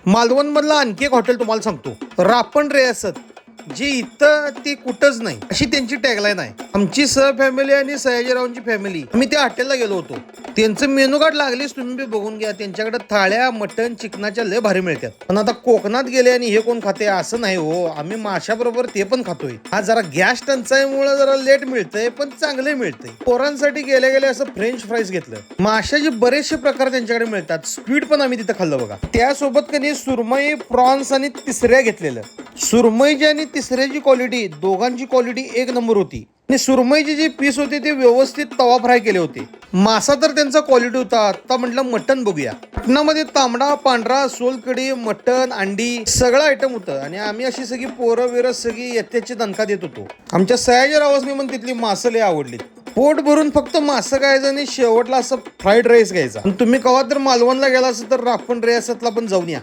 मालवण मधलं आणखी एक हॉटेल तुम्हाला सांगतो, रापण रियासत, जे इथं ते कुठंच नाही अशी त्यांची टॅगलाईन आहे. आमची फॅमिली आणि सयाजीरावांची फॅमिली आम्ही त्या हॉटेलला गेलो होतो. त्यांचं मेनू कार्ड लागलीच तुम्ही बी बघून घ्या. त्यांच्याकडे थाळ्या मटण चिकनाच्या लय भारी मिळतात. पण आता कोकणात गेले आणि हे कोण खाते असं नाही हो. आम्ही माशाबरोबर ते पण खातोय. हा जरा गॅस टंचाईमुळे जरा लेट मिळतंय पण चांगले मिळतंय. पोरांसाठी गेले गेले असं फ्रेंच फ्राईज घेतलं. माशाचे बरेचसे प्रकार त्यांच्याकडे मिळतात. स्क्विड पण आम्ही तिथं खाल्लं बघा. त्यासोबत कधी सुरमई प्रॉन्स आणि तिसऱ्या घेतलेलं. सुरमईची आणि तिसऱ्याची क्वालिटी दोघांची क्वालिटी एक नंबर होती. आणि सुरमईचे जे पीस होते ते व्यवस्थित तवा फ्राय केले होते. मासा तर त्यांचा क्वालिटी होता. आता म्हटलं मटन बघूया. मटणामध्ये तांबडा पांढरा सोलकडी मटन अंडी सगळं आयटम होतं. आणि आम्ही अशी सगळी पोरं बिरं सगळी येत्याची दणका देत होतो. आमच्या सयाजीरावासनी पण तिथली मासं लय आवडली. पोट भरून फक्त मासं खायचं आणि शेवटला असं फ्राईड राईस घ्यायचा. तुम्ही कवा तर मालवणला गेला असेल तर रापण रियासतला पण जाऊन या.